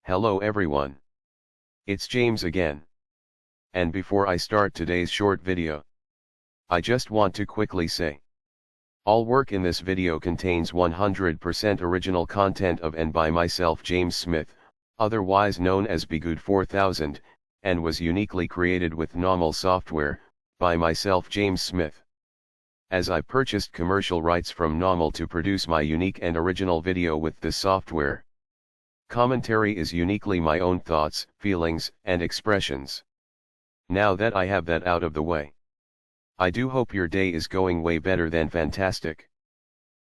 Hello everyone. It's James again. And before I start today's short video, I just want to quickly say, all work in this video contains 100% original content of and by myself James Smith, otherwise known as Bgood 4000, and was uniquely created with NAWMAL software, by myself James Smith. As I purchased commercial rights from NAWMAL to produce my unique and original video with this software. Commentary is uniquely my own thoughts, feelings, and expressions. Now that I have that out of the way, I do hope your day is going way better than fantastic.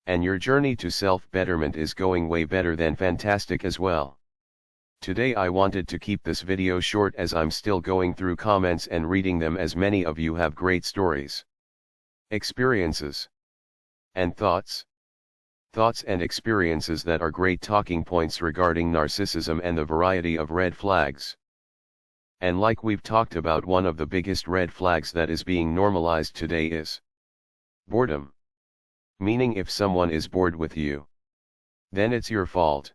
And your journey to self-betterment is going way better than fantastic as well. Today I wanted to keep this video short as I'm still going through comments and reading them, as many of you have great stories, experiences, and thoughts and experiences that are great talking points regarding narcissism and the variety of red flags. And like we've talked about, one of the biggest red flags that is being normalized today is boredom. Meaning if someone is bored with you, then it's your fault.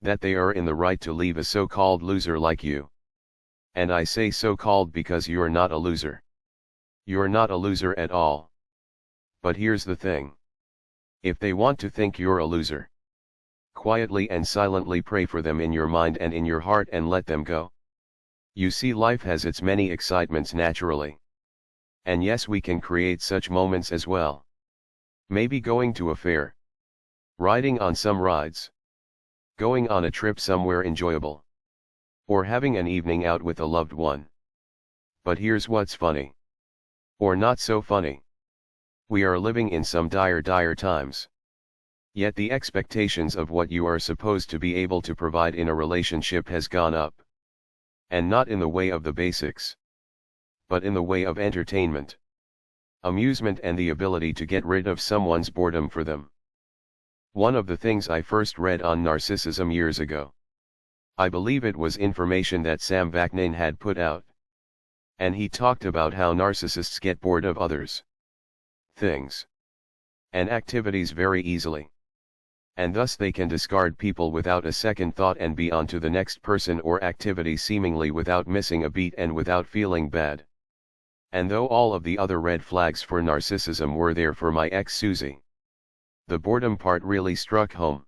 That they are in the right to leave a so-called loser like you. And I say so-called because you're not a loser. You're not a loser at all. But here's the thing. If they want to think you're a loser, quietly and silently pray for them in your mind and in your heart and let them go. You see, life has its many excitements naturally. And yes, we can create such moments as well. Maybe going to a fair, riding on some rides, going on a trip somewhere enjoyable, or having an evening out with a loved one. But here's what's funny. Or not so funny. We are living in some dire times. Yet the expectations of what you are supposed to be able to provide in a relationship has gone up. And not in the way of the basics, but in the way of entertainment, amusement, and the ability to get rid of someone's boredom for them. One of the things I first read on narcissism years ago, I believe it was information that Sam Vaknin had put out. And he talked about how narcissists get bored of others, things, and activities very easily. And thus they can discard people without a second thought and be on to the next person or activity seemingly without missing a beat and without feeling bad. And though all of the other red flags for narcissism were there for my ex Susie, the boredom part really struck home.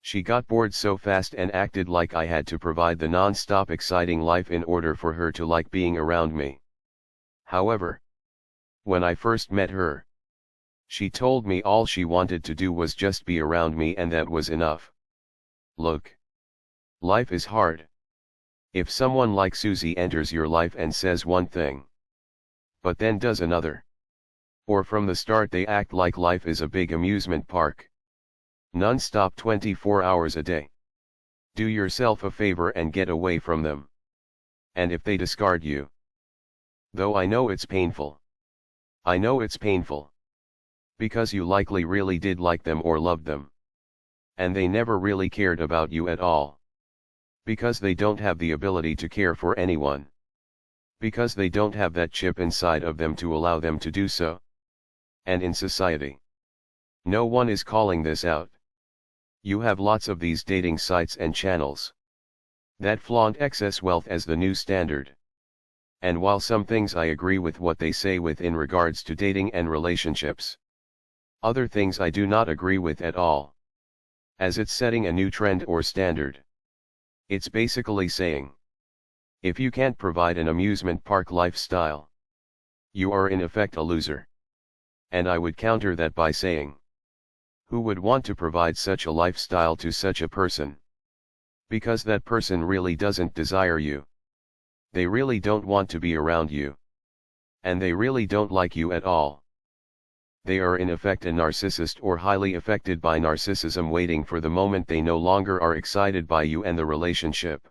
She got bored so fast and acted like I had to provide the non-stop exciting life in order for her to like being around me. However, when I first met her, she told me all she wanted to do was just be around me, and that was enough. Look, life is hard. If someone like Susie enters your life and says one thing, but then does another, or from the start they act like life is a big amusement park, non-stop 24 hours a day, do yourself a favor and get away from them. And if they discard you, though I know it's painful. I know it's painful. Because you likely really did like them or loved them. And they never really cared about you at all. Because they don't have the ability to care for anyone. Because they don't have that chip inside of them to allow them to do so. And in society, no one is calling this out. You have lots of these dating sites and channels that flaunt excess wealth as the new standard. And while some things I agree with what they say with in regards to dating and relationships, other things I do not agree with at all. As it's setting a new trend or standard. It's basically saying, if you can't provide an amusement park lifestyle, you are in effect a loser. And I would counter that by saying, who would want to provide such a lifestyle to such a person? Because that person really doesn't desire you. They really don't want to be around you. And they really don't like you at all. They are in effect a narcissist or highly affected by narcissism, waiting for the moment they no longer are excited by you and the relationship.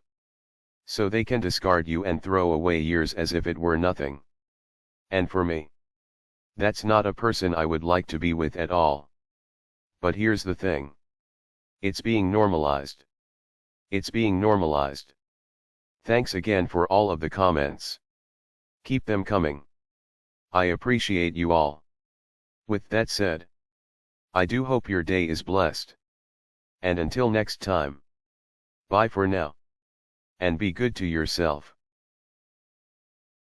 So they can discard you and throw away years as if it were nothing. And for me, that's not a person I would like to be with at all. But here's the thing. It's being normalized. It's being normalized. Thanks again for all of the comments. Keep them coming. I appreciate you all. With that said, I do hope your day is blessed. And until next time. Bye for now. And be good to yourself.